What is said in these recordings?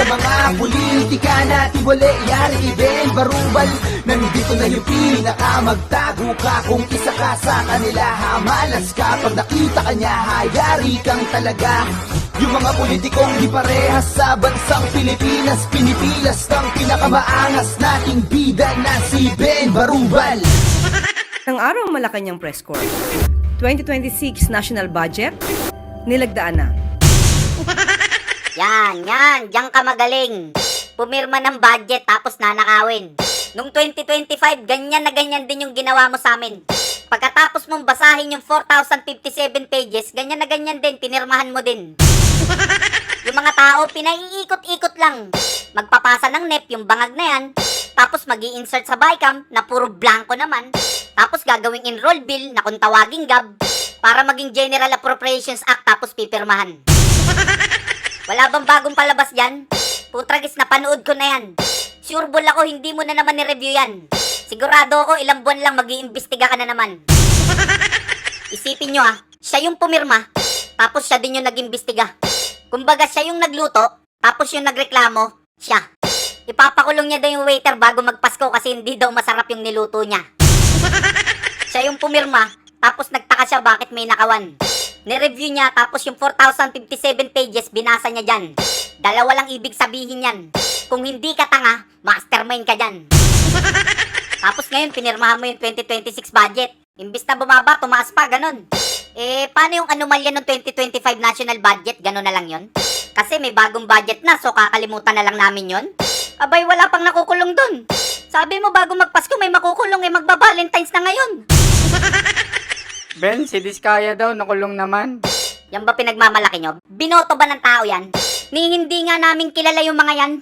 mga politika natin wala yari Ben Barubal. Nandito na yung pinakamagtago ka. Kung isa ka sa kanila, hamalas ka. Pag nakita ka niya, hayari kang talaga. Yung mga politikong di parehas sa bansang Pilipinas, pinipilas ng pinakamaangas nating bida na si Ben Barubal. Ang araw Malacanang Press Corps, 2026 National Budget, nilagdaan na. Diyan ka magaling. Pumirma ng budget tapos nanakawin. Nung 2025, ganyan na ganyan din yung ginawa mo sa amin. Pagkatapos mong basahin yung 4,057 pages, ganyan na ganyan din, pinirmahan mo din. Yung mga tao, pinaiikot-ikot lang. Magpapasa ng NEP yung bangag na yan, tapos magi-insert sa BICAM na puro blanco naman, tapos gagawing enroll bill na kung tawaging GAB, para maging General Appropriations Act tapos pipirmahan. Wala bang bagong palabas yan? Putragis, na panood ko na yan. Sureball ako hindi mo na naman ni-review yan. Sigurado ako ilang buwan lang mag-iimbestiga ka na naman. Isipin nyo siya yung pumirma, tapos siya din yung nag-imbestiga. Kumbaga siya yung nagluto, tapos yung nagreklamo, siya. Ipapakulong niya daw yung waiter bago magpasko kasi hindi daw masarap yung niluto niya. Siya yung pumirma, tapos nagtaka siya bakit may nakawan. Ni-review niya, tapos yung 4,057 pages, binasa niya dyan. Dalawa lang ibig sabihin yan. Kung hindi ka tanga, mastermind ka dyan. Tapos ngayon, pinirmahan mo yung 2026 budget. Imbis na bumaba, tumaas pa, ganun. Paano yung anomalya ng 2025 national budget? Ganun na lang yon. Kasi may bagong budget na, so kakalimutan na lang namin yon. Abay, wala pang nakukulong dun. Sabi mo bago magpasko may makukulong, magba-Valentine's na ngayon. Ben, si Diskaya daw, nakulong naman. Yan ba pinagmamalaki nyo? Binoto ba ng tao yan? Ni hindi nga namin kilala yung mga yan.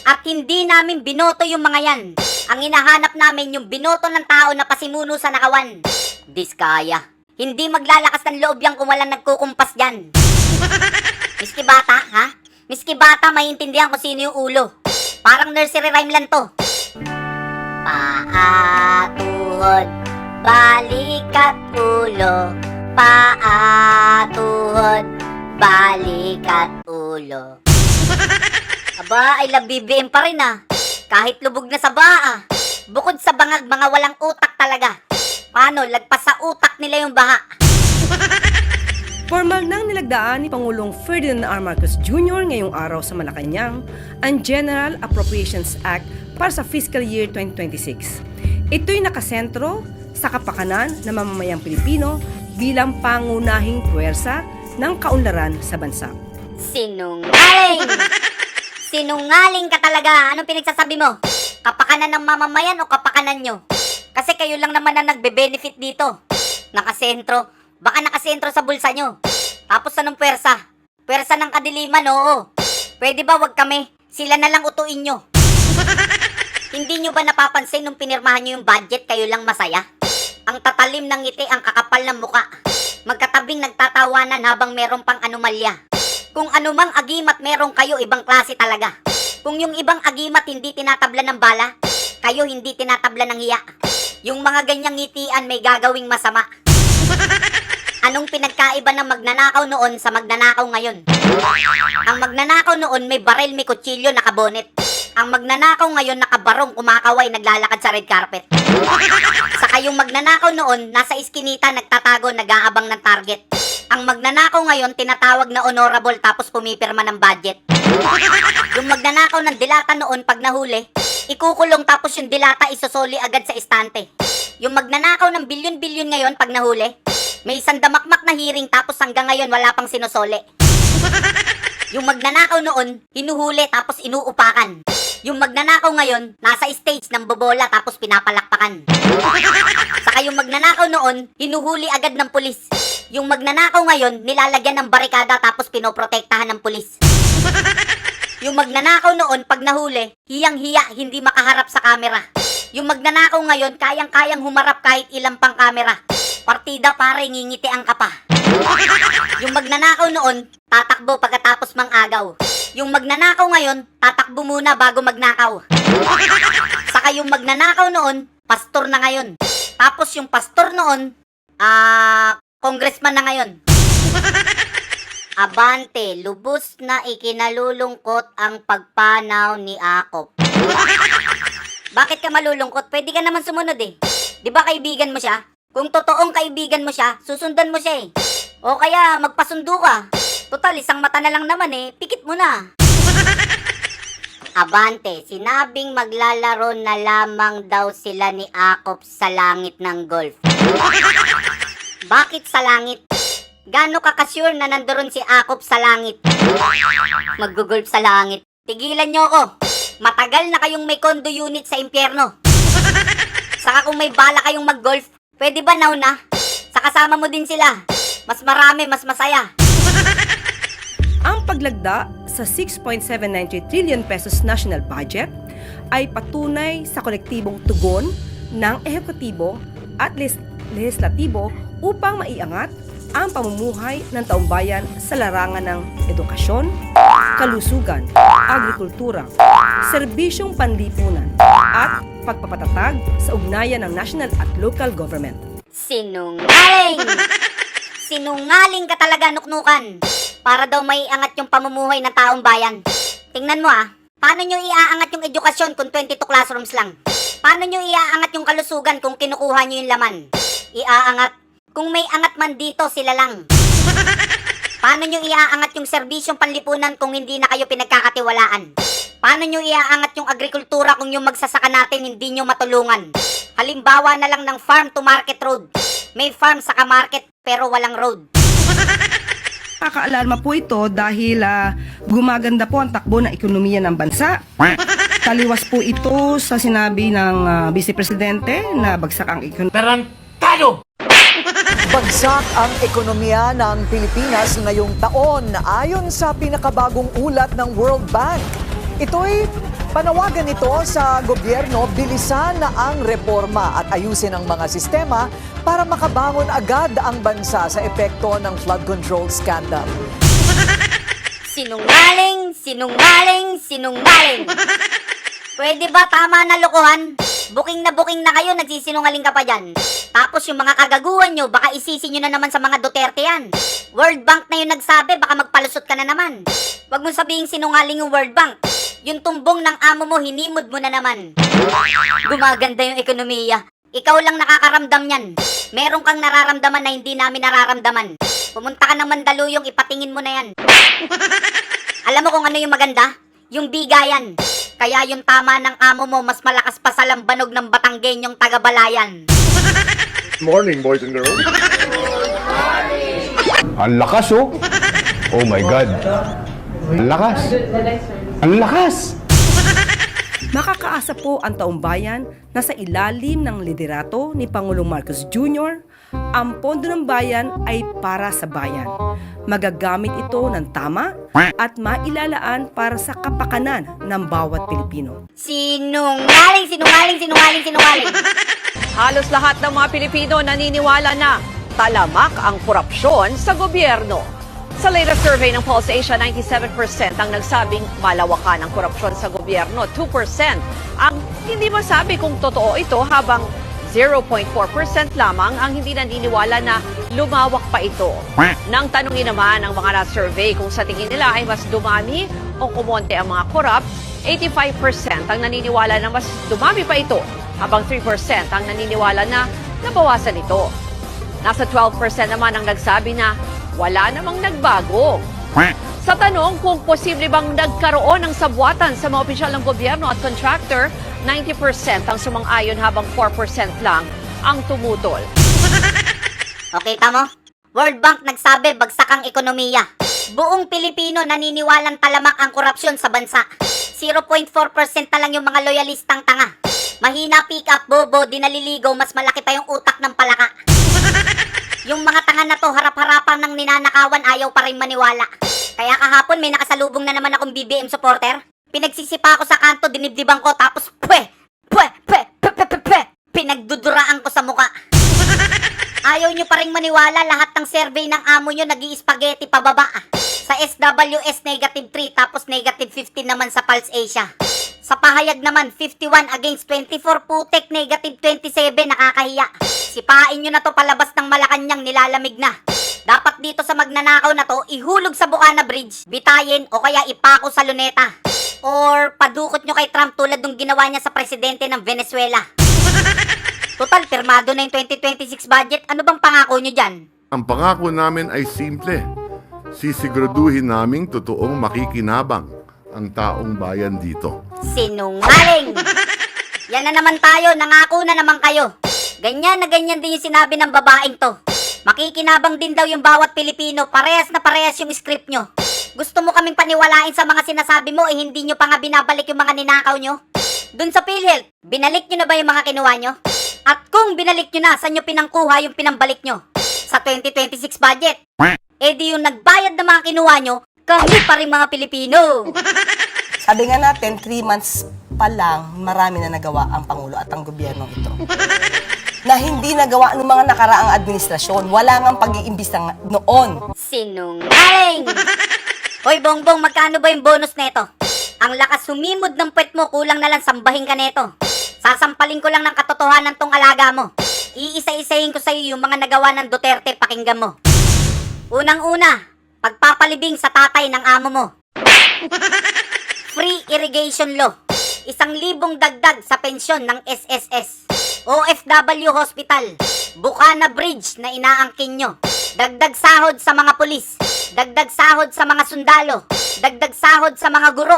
At hindi namin binoto yung mga yan. Ang hinahanap namin yung binoto ng tao na pasimuno sa nakawan. Diskaya. Hindi maglalakas ng loob yan kung walang nagkukumpas dyan. Miski bata, ha? Miski bata, maiintindihan ko sino yung ulo. Parang nursery rhyme lang to. Paa, tuhod, balikat, ulo. Paa, tuhod, balikat, ulo. Aba, I love BBM pa rin Kahit lubog na sa baa. Bukod sa bangag, mga walang utak talaga. Paano? Lagpas sa utak nila yung baha. Formal nang nilagdaan ni Pangulong Ferdinand R. Marcos Jr. ngayong araw sa Malacanang ang General Appropriations Act para sa fiscal year 2026. Ito'y nakasentro sa kapakanan ng mamamayang Pilipino bilang pangunahing puwersa ng kaunlaran sa bansa. Sinungaling! Sinungaling ka talaga! Anong pinagsasabi mo? Kapakanan ng mamamayan o kapakanan nyo? Kasi kayo lang naman ang nagbe-benefit dito. Nakasentro. Baka nakasentro sa bulsa nyo. Tapos anong pwersa? Pwersa ng kadiliman, oo. Pwede ba wag kami? Sila na lang utuin nyo. Hindi nyo ba napapansin nung pinirmahan nyo yung budget, kayo lang masaya? Ang tatalim ng ngiti, ang kakapal ng muka. Magkatabing nagtatawanan habang meron pang anomalya. Kung anumang agimat meron kayo, ibang klase talaga. Kung yung ibang agimat hindi tinatabla ng bala, kayo hindi tinatabla ng hiya. Yung mga ganyang ngitian may gagawing masama. Anong pinagkaiba ng magnanakaw noon sa magnanakaw ngayon? Ang magnanakaw noon may baril, may kutsilyo, nakabonet. Ang magnanakaw ngayon nakabarong, kumakaway, naglalakad sa red carpet. Saka yung magnanakaw noon nasa iskinita, nagtatago, nag-aabang ng target. Ang magnanakaw ngayon tinatawag na honorable tapos pumipirma ng budget. Yung magnanakaw ng dilata noon pag nahuli, ikukulong tapos yung dilata isosoli agad sa istante. Yung magnanakaw ng bilyon-bilyon ngayon pag nahuli, may isang damakmak na hearing tapos hanggang ngayon wala pang sinosole. Yung magnanakaw noon, hinuhuli tapos inuupakan. Yung magnanakaw ngayon, nasa stage ng bobola tapos pinapalakpakan. Saka yung magnanakaw noon, hinuhuli agad ng pulis. Yung magnanakaw ngayon, nilalagyan ng barikada tapos pinoprotektahan ng pulis. Yung magnanakaw noon, pag nahuli, hiyang-hiya, hindi makaharap sa kamera. Yung magnanakaw ngayon, kayang-kayang humarap kahit ilang pang kamera. Partida pare, ngingitian ka pa. Yung magnanakaw noon, tatakbo pagkatapos mang-agaw. Yung magnanakaw ngayon, tatakbo muna bago magnakaw. Saka yung magnanakaw noon, pastor na ngayon. Tapos yung pastor noon, congressman na ngayon. Abante, lubos na ikinalulungkot ang pagpanaw ni Akop. Bakit ka malulungkot? Pwede ka naman sumunod eh. Di ba kaibigan mo siya? Kung totoong kaibigan mo siya, susundan mo siya eh. O kaya magpasundo ka. Total, isang mata na lang naman eh. Pikit mo na. Abante, sinabing maglalaro na lamang daw sila ni Akop sa langit ng golf. Bakit sa langit? Gaano ka ka-sure na nandoon si Akop sa langit? Mag-golf sa langit. Tigilan nyo ako. Matagal na kayong may condo unit sa impyerno. Saka kung may bala kayong mag-golf, pwede ba now na? Sa kasama mo din sila. Mas marami, mas masaya. Ang paglagda sa 6.793 trillion pesos national budget ay patunay sa kolektibong tugon ng ehekutibo at lehislatibo upang maiangat ang pamumuhay ng taumbayan sa larangan ng edukasyon, kalusugan, agrikultura, serbisyong panlipunan, at pagpapatatag sa ugnayan ng national at local government. Sinungaling! Sinungaling ka talaga, nuknukan. Para daw may angat yung pamumuhay ng taong bayan. Tingnan mo paano nyo iaangat yung edukasyon kung 22 classrooms lang? Paano nyo iaangat yung kalusugan kung kinukuha nyo yung laman? Iaangat. Kung may angat man dito, sila lang. Paano nyo iaangat yung serbisyong panlipunan kung hindi na kayo pinagkakatiwalaan? Paano nyo iaangat yung agrikultura kung yung magsasaka natin hindi nyo matulungan? Halimbawa na lang ng farm to market road. May farm sa market pero walang road. Nakakaalarma po ito dahil gumaganda po ang takbo ng ekonomiya ng bansa. Taliwas po ito sa sinabi ng Vice Presidente na bagsak ang ekonomiya. Bagsak ang ekonomiya ng Pilipinas ngayong taon ayon sa pinakabagong ulat ng World Bank. Ito'y panawagan nito sa gobyerno bilisan na ang reforma at ayusin ang mga sistema para makabangon agad ang bansa sa epekto ng flood control scandal. Sinungaling, sinungaling, sinungaling. Pwede ba tama na lokohan? Booking na kayo, nagsisinungaling ka pa dyan. Tapos yung mga kagaguhan nyo, baka isisi nyo na naman sa mga Duterte yan. World Bank na yung nagsabi, baka magpalusot ka na naman. Huwag mo sabihing sinungaling yung World Bank. Yung tumbong ng amo mo, hinimod mo na naman. Gumaganda yung ekonomiya. Ikaw lang nakakaramdam yan. Meron kang nararamdaman na hindi namin nararamdaman. Pumunta ka ng Mandaluyong, ipatingin mo na yan. Alam mo kung ano yung maganda? Yung bigayan. Kaya yung tama ng amo mo, mas malakas pa sa lambanog ng Batanggenyong taga-Balayan. Morning, boys and girls. Ang lakas, oh. Oh my God. Ang lakas. Ang lakas. Makakaasa po ang taumbayan na sa ilalim ng liderato ni Pangulong Marcos Jr., ang pondo ng bayan ay para sa bayan. Magagamit ito ng tama at mailalaan para sa kapakanan ng bawat Pilipino. Sinungaling, sinungaling, sinungaling, sinungaling. Halos lahat ng mga Pilipino naniniwala na talamak ang korupsyon sa gobyerno. Sa latest survey ng Pulse Asia, 97% ang nagsabing malawakan ang korupsyon sa gobyerno. 2% ang hindi masabi kung totoo ito, habang 0.4% lamang ang hindi naniniwala na lumawak pa ito. Nang tanungin naman ang mga na-survey kung sa tingin nila ay mas dumami o kumonte ang mga korap, 85% ang naniniwala na mas dumami pa ito, habang 3% ang naniniwala na nabawasan ito. Nasa 12% naman ang nagsabi na wala namang nagbago. Sa tanong kung posible bang nagkaroon ng sabwatan sa mga opisyal ng gobyerno at contractor, 90% ang sumang-ayon, habang 4% lang ang tumutol. Okay, tamo? World Bank nagsabi bagsak ang ekonomiya. Buong Pilipino naniniwalang talamak ang korupsyon sa bansa. 0.4% na lang yung mga loyalistang tanga. Mahina pick up, bobo, di naliligaw, mas malaki pa yung utak ng palaka. Yung mga tanga na to, harap-harapan ng ninanakawan, ayaw pa rin maniwala. Kaya kahapon may nakasalubong na naman akong BBM supporter. Pinagsisipa ako sa kanto, dinibdiban ko, tapos pinagduduraan ko sa muka. Ayaw nyo pa rin maniwala, lahat ng survey ng amo nyo nag-i-spaghetti pababa. Sa SWS, -3, tapos -15 naman sa Pulse Asia. Sa pahayag naman, 51 against 24, putek, -27, nakakahiya. Sipain nyo na to palabas ng Malacanang, nilalamig na. Dapat dito sa magnanakaw na to, ihulog sa Bukana Bridge, bitayin o kaya ipako sa luneta. Or padukot nyo kay Trump tulad ng ginawa niya sa presidente ng Venezuela. Total, pirmado na yung 2026 budget. Ano bang pangako nyo dyan? Ang pangako namin ay simple. Sisiguraduhin naming totoong makikinabang ang taong bayan dito. Sinungaling! Yan na naman tayo, nangako na naman kayo. Ganyan na ganyan din yung sinabi ng babaeng to. Makikinabang din daw yung bawat Pilipino, parehas na parehas yung script nyo. Gusto mo kaming paniwalain sa mga sinasabi mo, hindi nyo pa nga binabalik yung mga ninakaw nyo? Dun sa PhilHealth, binalik nyo na ba yung mga kinuha nyo? At kung binalik nyo na, saan nyo pinangkuha yung pinambalik nyo? Sa 2026 budget? Eh di yung nagbayad ng mga kinuha nyo, kami pa rin mga Pilipino. Sabi nga natin, 3 months pa lang, marami na nagawa ang Pangulo at ang gobyerno ito. Na hindi nagawa ng mga nakaraang administrasyon. Wala ngang pag-iimbista noon. Sinungaling! Hoy, Bongbong, magkano ba yung bonus neto? Ang lakas sumimod ng puwet mo, kulang na lang sambahin ka neto. Sasampalin ko lang ng katotohanan tong alaga mo. Iisa-isahin ko sa'yo yung mga nagawa ng Duterte, pakinggan mo. Unang-una, pagpapalibing sa tatay ng amo mo. Free irrigation law. 1,000 dagdag sa pensyon ng SSS. OFW Hospital. Bukana Bridge na inaangkin nyo. Dagdag sahod sa mga pulis. Dagdag sahod sa mga sundalo. Dagdag sahod sa mga guro.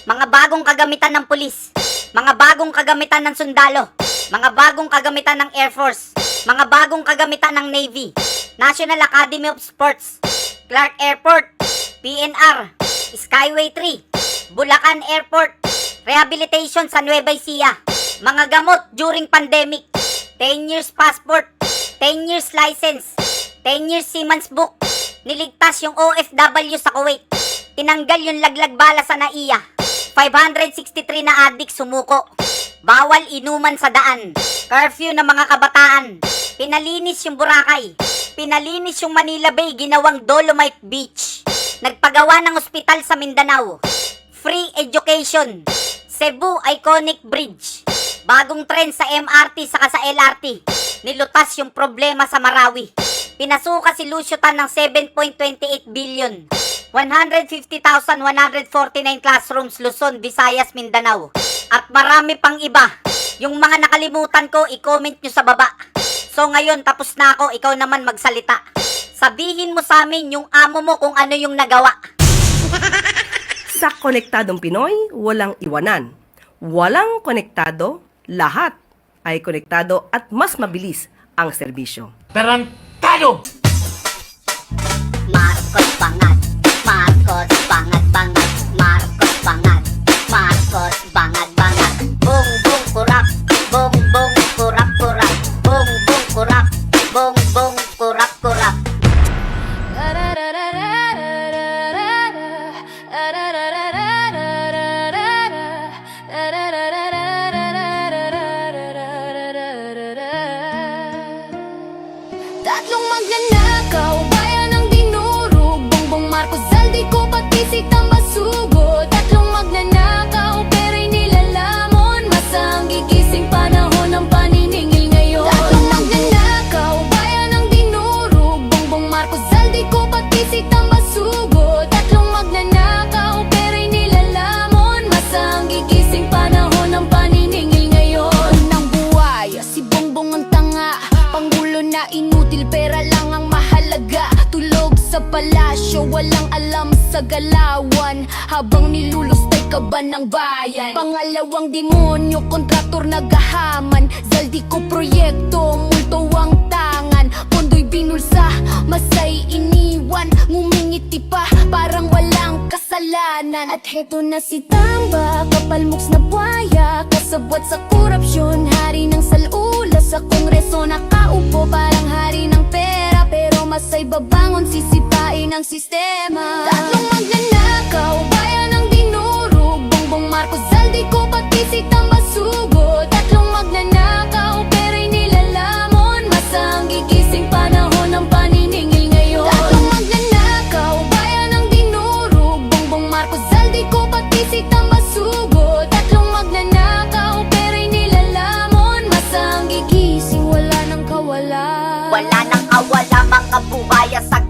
Mga bagong kagamitan ng pulis. Mga bagong kagamitan ng sundalo. Mga bagong kagamitan ng Air Force. Mga bagong kagamitan ng Navy. National Academy of Sports. Clark Airport. PNR. Skyway 3. Bulacan Airport. Rehabilitation sa Nueva Ecija. Mga gamot during pandemic. 10 years passport. 10 years license. 10 years Siemens book. Niligtas yung OFW sa Kuwait. Tinanggal yung laglag bala sa NAIA. 563 na adik sumuko. Bawal inuman sa daan. Curfew ng mga kabataan. Pinalinis yung Boracay. Pinalinis yung Manila Bay, ginawang Dolomite Beach. Nagpagawa ng ospital sa Mindanao. Free education. Cebu Iconic Bridge. Bagong tren sa MRT saka sa LRT. Nilutas yung problema sa Marawi. Pinasuka si Lucio Tan ng 7.28 billion. 150,149 classrooms Luzon, Visayas, Mindanao. At marami pang iba. Yung mga nakalimutan ko, i-comment nyo sa baba. So ngayon, tapos na ako, ikaw naman magsalita. Sabihin mo sa amin yung amo mo kung ano yung nagawa. Sa Konektadong Pinoy, walang iwanan. Walang konektado, lahat ay konektado at mas mabilis ang serbisyo. Marcos Bangat, Marcos Bangat Bangat, Marcos Bangat, Marcos Bangat Bangat. Bong bong kurap, bong bong kurap kurap, bong bong kurap, bong bong kurap kurap. Tatlong magnanakaw, bayan ng dinurog. Bongbong Marcos, Zaldi ko patisik ng basugo. Tatlong magnanakaw, pera'y nilalamon. Masang gigising panahon ng paniningil ngayon. Tatlong magnanakaw, bayan ng dinurog. Bongbong Marcos, Zaldi ko patisik ng basugo. Tatlong magnanakaw, pera'y nilalamon. Masang gigising panahon ng paniningil ngayon. Unang buhay, si Bongbong ang tanga. Pangulo na inutil, pera lang ang mahalaga. Tulog sa palasyo, walang alam sa galawan. Habang nilulustay ka ba ng bayan? Pangalawang demonyo, kontraktor nagahaman. Zaldi ko proyekto, multo ang tangan. Pondo'y binulsa, masay iniwan. Ngumingiti pa, parang walang kasalanan. At heto na si Tamba, kapalmuks na buhaya. Kasabwat sa korupsyon, hari ng salula. Sa kongreso nakaupo, parang hari ng pera. Pero masay babangon, sisipain ang sistema. Tatlong magnanakaw, bayan ng dinurog. Bongbong Marcos, Zaldi ko patisik ng basugo. Tatlong magnanakaw, pera'y nilalamon. Masang gigising panahon ng paniningil ngayon. Tatlong magnanakaw, bayan ng dinurog. Bongbong Marcos, Zaldi ko patisik ng basugo. Tatlong magnanakaw, pera'y nilalamon. Masang gigising, wala nang kawala. Wala nang awala, mga buhaya sa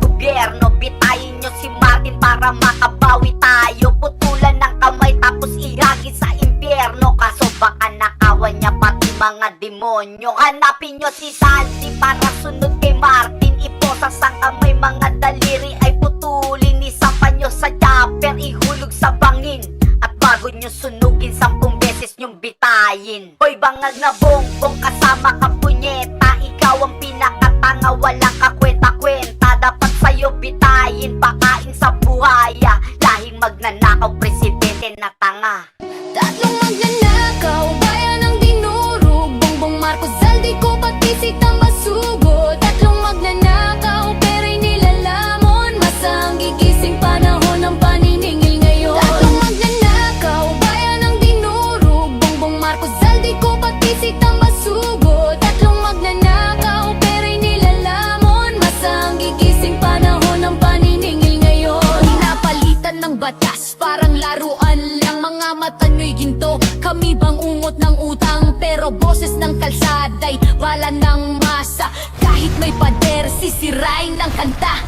para makabawi tayo. Putulan ng kamay tapos ihagis sa impyerno. Kaso baka nakawan niya pati mga demonyo. Hanapin nyo si Sandy para sunod kay Martin. Iposas ang kamay, mga daliri ay putulin. Isapan nyo sa chopper, ihulog sa bangin. At bago nyo sunugin, 10 beses nyong bitayin. Hoy bangag na bongbong, kasama ka punyeta. Ikaw ang pinakatanga, walang kakwenta-kwenta. Dapat sa'yo bitayin, pakain sa buhaya. Lahing magnanakaw, presidente na tanga. Tatlong magnanakaw, bayan ng dinurog. Bongbong Marcos, Zaldico, pati si Tambasugo. Tatlong magnanakaw, pera'y nilalamon. Masang gigising panahon ng paniningil ngayon. Tatlong magnanakaw, bayan ng dinurog. Bongbong Marcos, Zaldico, pati si Tambasugo. Tatlong magnanakaw, pera'y nilalamon. Masang gigising panahon ng paniningil ngayon. Napalitan ng batas, parang laruan lang. Mga mata nyo'y ginto, kami bang ungot ng utang? Pero boses ng kalsada'y bala ng masa. Kahit may pader, sisirain ng kanta.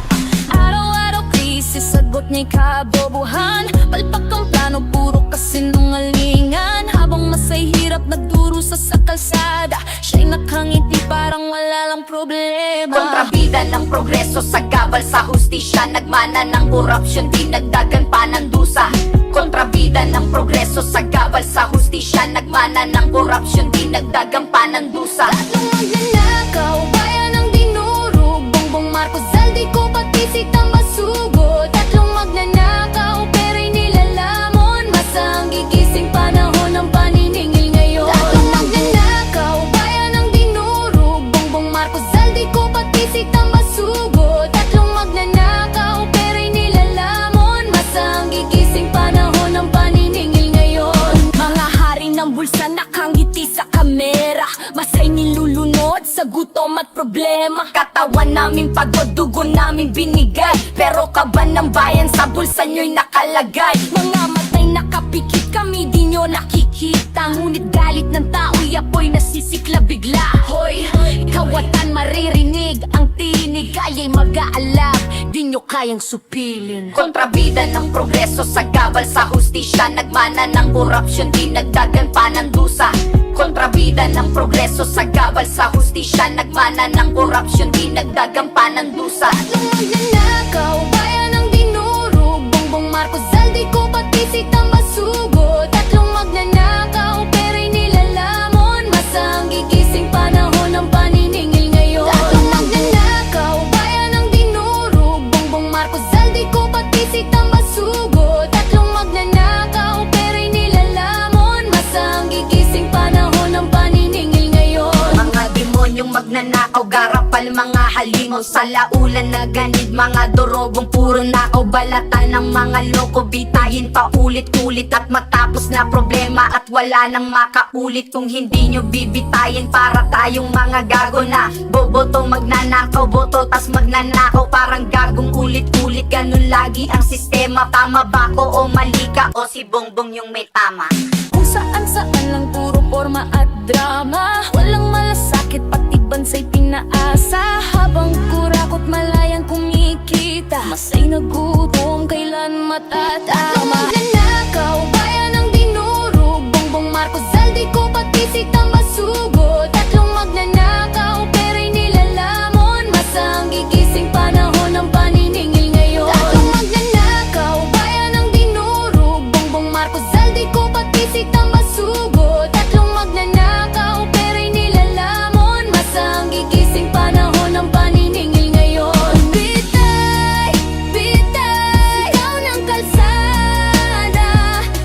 Araw-araw krisis, sagot niya'y kabobohan. Palpak ang plano, puro kasinungalingan. Habang masay hirap nagdurusa sa kalsada, siya'y nakangiti parang wala lang problema. Kontrabida ng progreso sa gabal sa hustisya. Nagmana ng korupsyon, dinagdagan pa ng dusa. Kontrabida ng progreso sa gabal sa hustisya. Nagmana ng korupsyon, dinagdagan pa ng dusa. Tatlong magnanakaw, bayan ng dinurog. Bongbong Marcos, Zaldico, pati si Tambasugo. Tatlong magnanakaw, pera'y nilalamon. Masang gigising panahon ng paniningil ngayon. Tatlong magnanakaw, bayan ng dinurog. Bongbong Marcos, Zaldico, pati si Tambasugo. Tatlong magnanakaw, pera'y nilalamon. Masang gigising panahon ng paniningil ngayon. Mga hari ng bulsa nakangiti sa kamera. Masay nilulunod sa gutom at problema. Katawan namin pagod, dugo namin binigay. Pero kaban ng bayan sa bulsa nyo'y nakalagay. Mga matay nakapikit, kami di nyo nakikita. Ngunit galit ng tao'y apoy nasisikla bigla. Hoy, kawatan maririnig ang tinig. Kaya'y mag-aalab, di nyo kayang supilin. Kontrabida ng progreso sa gabal sa hustisya. Nagmana ng korupsyon, dinagdagan pa ng dusa. Kontrabida ng progreso sa gabal sa hustisya. Nagmana ng korupsyon, dinagdagan pa ng dusa. Tatlong magnanakaw, bayan ng dinurog. Bongbong Marcos, Zaldico, pati si Tambasugo. Tatlong magnanakaw, pera'y nilalamon. Masang gigising panahon ng paniningil ngayon. Tatlong magnanakaw, bayan ng dinurog. Bongbong Marcos, Zaldico, pati si Tambasugo. Tatlong magnanakaw, pera'y nilalamon. Masang gigising panahon ng paniningil ngayon. Mga demonyong magnanakaw, garapal mga halimaw. Sa laulan na ganid, mga dorogong puro nakaw. Balatan ng mga loko, bitayin pa ulit-ulit. At matapos na problema at wala nang makaulit. Kung hindi nyo bibitayin, para tayong mga gago na boboto magnanakaw, boto tas magnanakaw. Parang gagong ulit-ulit, ganun lagi ang sistema. Tama ba ko o mali ka, o si Bongbong yung may tama? Kung saan-saan lang puro forma at drama. Walang malasakit, pati bansay pinaasa. Habang kurakot malayang kumikita, masay nagutom, kailan matatama. Tatlong magnanakaw, bayan ng dinurog. Bongbong Marcos, Zaldico, pati si Tambasugo. Tatlong magnanakaw, pera'y nilalamon. Masang gigising panahon ng paniningil ngayon. Tatlong magnanakaw, bayan ng dinurog. Bongbong Marcos, Zaldico, pati si Tambasugo. Tatlong magnanakaw, pera'y nilalamon. Masang gigising panahon ng paniningil ngayon. Bitay, bitay, sigaw ng kalsada.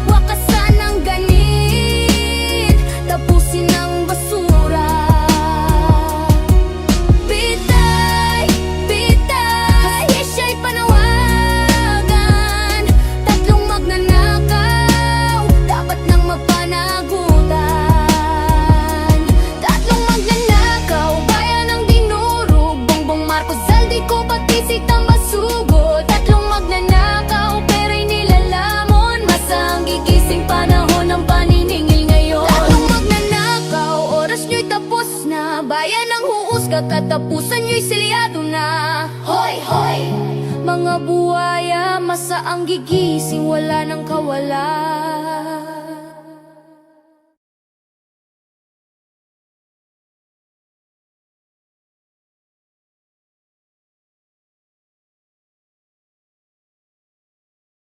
Wakasan ng ganit, tapusin ang basura. Bitay, bitay, siya'y panawagan. Tatlong magnanakaw, dapat nang mapanagutan. Tatlong magnanakaw, bayan ng dinurog. Bongbong Marcos, Zaldico, pati si Tambasugo. Tatlong magnanakaw, pera'y nilalamon. Masang gigising panahon ng paniningil ngayon. Tatlong magnanakaw, oras nyo'y tapos na. Bayan ng huusga, katapusan nyo'y silyado na. Hoy, hoy, Mga buhaya, masa ang gigising, wala nang kawalan.